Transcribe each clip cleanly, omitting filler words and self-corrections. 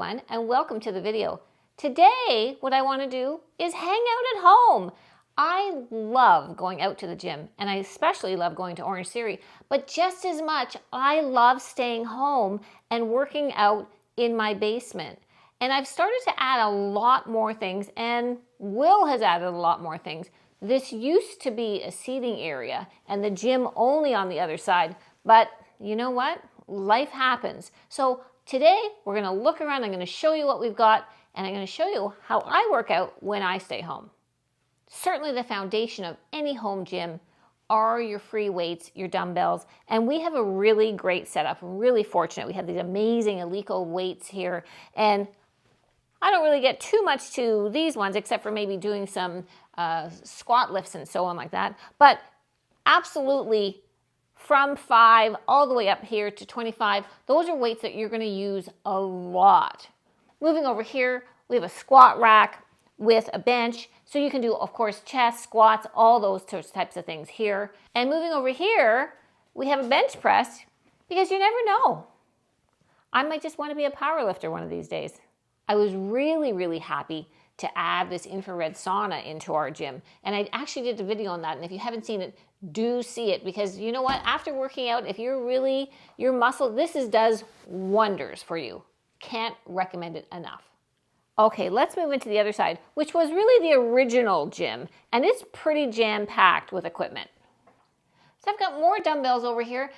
everyone, and welcome to the video. Today, what I want to do is hang out at home. I love going out to the gym, and I especially love going to Orange Theory, but just as much, I love staying home and working out in my basement. And I've started to add a lot more things, and Will has added a lot more things. This used to be a seating area, and the gym only on the other side, but you know what? Life happens. So today, we're going to look around, I'm going to show you what we've got, and I'm going to show you how I work out when I stay home. Certainly the foundation of any home gym are your free weights, your dumbbells, and we have a really great setup. We're really fortunate. We have these amazing Eleiko weights here, and I don't really get too much to these ones except for maybe doing some squat lifts and so on like that, but absolutely from 5 all the way up here to 25, those are weights that you're going to use a lot. Moving over here, we have a squat rack with a bench. So you can do, of course, chest, squats, all those types of things here. And moving over here, we have a bench press because you never know. I might just want to be a power lifter one of these days. I was really, really happy to add this infrared sauna into our gym. And I actually did a video on that. And if you haven't seen it, do see it, because you know what? After working out, if you're really, your muscle, does wonders for you. Can't recommend it enough. Okay, let's move into the other side, which was really the original gym, and it's pretty jam-packed with equipment. So I've got more dumbbells over here.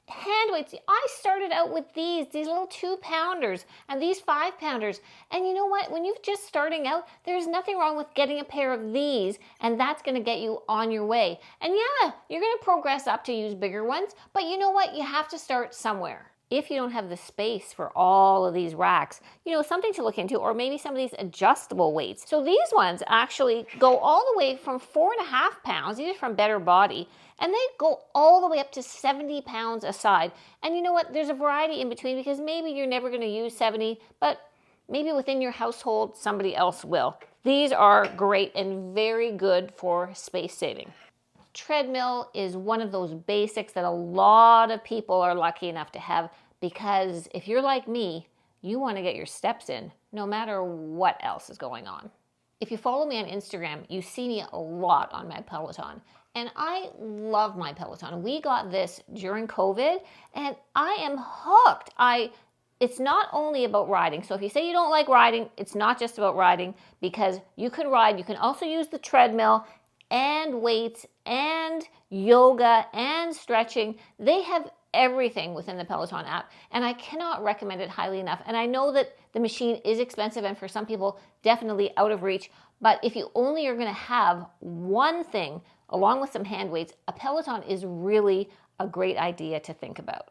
Hand weights, I started out with these little 2-pounders and these 5-pounders. And you know what? When you're just starting out, there's nothing wrong with getting a pair of these, and that's gonna get you on your way. And yeah, you're gonna progress up to use bigger ones, but you know what? You have to start somewhere. If you don't have the space for all of these racks, you know, something to look into, or maybe some of these adjustable weights. So these ones actually go all the way from 4.5 pounds, these are from Better Body, and they go all the way up to 70 pounds a side. And you know what? There's a variety in between, because maybe you're never going to use 70, but maybe within your household, somebody else will. These are great and very good for space saving. Treadmill is one of those basics that a lot of people are lucky enough to have, because if you're like me, you want to get your steps in no matter what else is going on. If you follow me on Instagram, you see me a lot on my Peloton, and I love my Peloton. We got this during COVID, and I am hooked. It's not only about riding. So if you say you don't like riding, it's not just about riding, because you can ride. You can also use the treadmill and weights and yoga and stretching. They have everything within the Peloton app, and I cannot recommend it highly enough. And I know that the machine is expensive, and for some people definitely out of reach, but if you only are going to have one thing along with some hand weights, a Peloton is really a great idea to think about.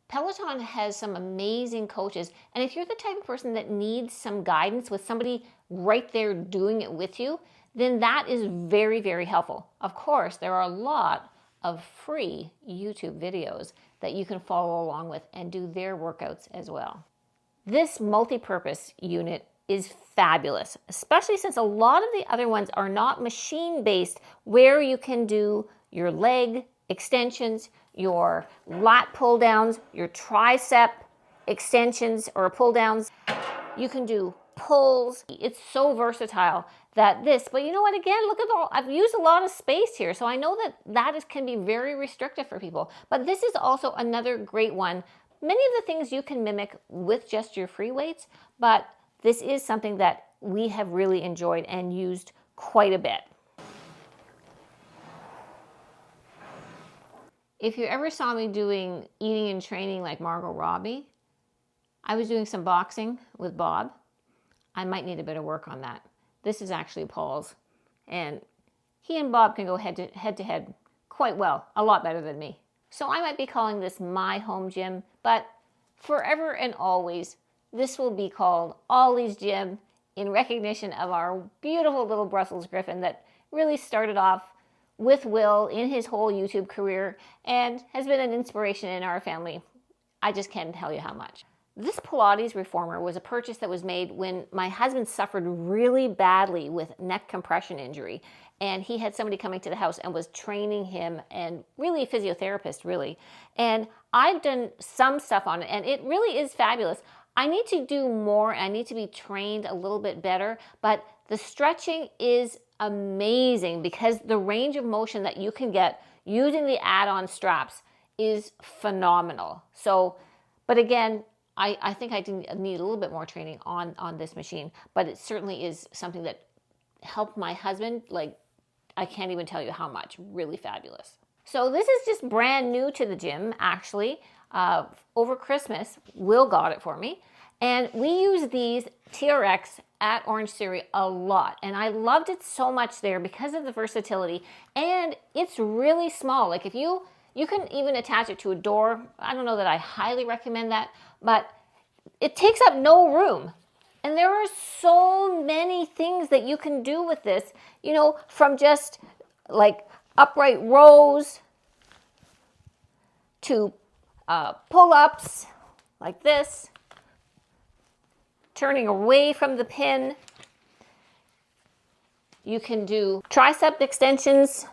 Peloton has some amazing coaches, and if you're the type of person that needs some guidance with somebody right there doing it with you, then that is very, very helpful. Of course, there are a lot of free YouTube videos that you can follow along with and do their workouts as well. This multi-purpose unit is fabulous, especially since a lot of the other ones are not machine-based, where you can do your leg extensions, your lat pull-downs, your tricep extensions or pull-downs. You can do pulls. It's so versatile but you know what, again, look at I've used a lot of space here, so I know that can be very restrictive for people, but this is also another great one. Many of the things you can mimic with just your free weights, but this is something that we have really enjoyed and used quite a bit. If you ever saw me doing eating and training like Margot Robbie, I was doing some boxing with Bob. I might need a bit of work on that. This is actually Paul's, and he and Bob can go head to head quite well, a lot better than me. So I might be calling this my home gym, but forever and always, this will be called Ollie's Gym, in recognition of our beautiful little Brussels Griffin that really started off with Will in his whole YouTube career and has been an inspiration in our family. I just can't tell you how much. This Pilates reformer was a purchase that was made when my husband suffered really badly with neck compression injury, and he had somebody coming to the house and was training him, and really a physiotherapist, really. And I've done some stuff on it, and it really is fabulous. I need to do more. I need to be trained a little bit better, but the stretching is amazing because the range of motion that you can get using the add-on straps is phenomenal. So, but again, I think I need a little bit more training on this machine, but it certainly is something that helped my husband, like, I can't even tell you how much. Really fabulous. So this is just brand new to the gym, actually. Over Christmas, Will got it for me. And we use these TRX at Orange Theory a lot. And I loved it so much there because of the versatility. And it's really small. Like if you can even attach it to a door. I don't know that I highly recommend that, but it takes up no room. And there are so many things that you can do with this, you know, from just like upright rows to pull-ups like this, turning away from the pin. You can do tricep extensions,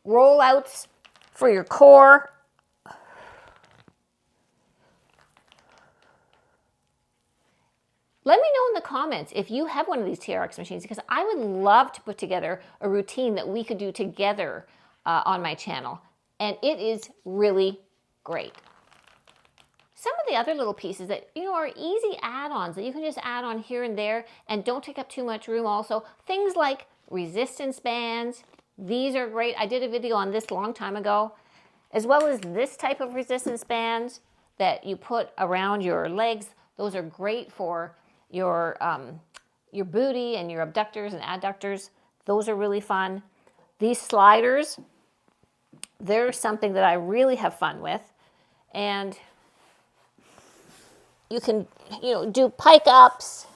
rollouts for your core. Let me know in the comments if you have one of these TRX machines, because I would love to put together a routine that we could do together on my channel. And it is really great. Some of the other little pieces that, you know, are easy add-ons that you can just add on here and there and don't take up too much room also. Things like resistance bands. These are great. I did a video on this a long time ago, as well as this type of resistance bands that you put around your legs. Those are great for your booty and your abductors and adductors. Those are really fun. These sliders, they're something that I really have fun with. And you can, you know, do pike ups,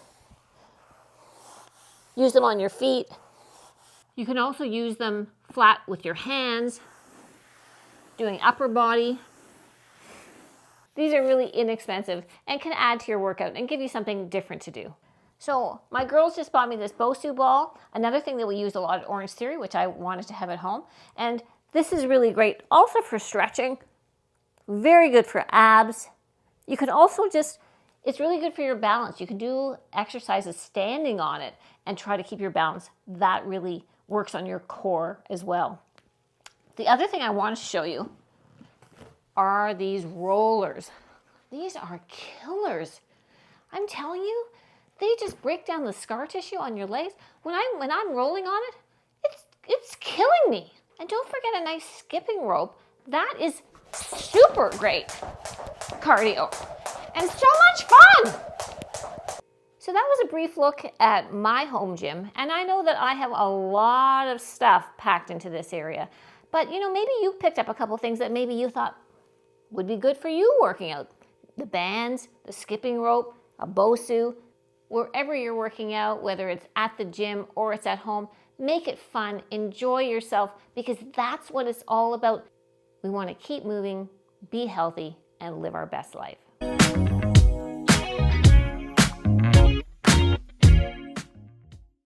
use them on your feet. You can also use them flat with your hands, doing upper body. These are really inexpensive and can add to your workout and give you something different to do. So my girls just bought me this Bosu ball, another thing that we use a lot at Orange Theory, which I wanted to have at home. And this is really great also for stretching, very good for abs. You can also just, it's really good for your balance. You can do exercises standing on it and try to keep your balance. That really works on your core as well. The other thing I want to show you are these rollers. These are killers. I'm telling you, they just break down the scar tissue on your legs. When I'm rolling on it, it's killing me. And don't forget a nice skipping rope. That is super great cardio and so much fun. So that was a brief look at my home gym, and I know that I have a lot of stuff packed into this area. But you know, maybe you picked up a couple things that maybe you thought would be good for you working out. The bands, the skipping rope, a Bosu, wherever you're working out, whether it's at the gym or it's at home, make it fun, enjoy yourself, because that's what it's all about. We want to keep moving, be healthy, and live our best life.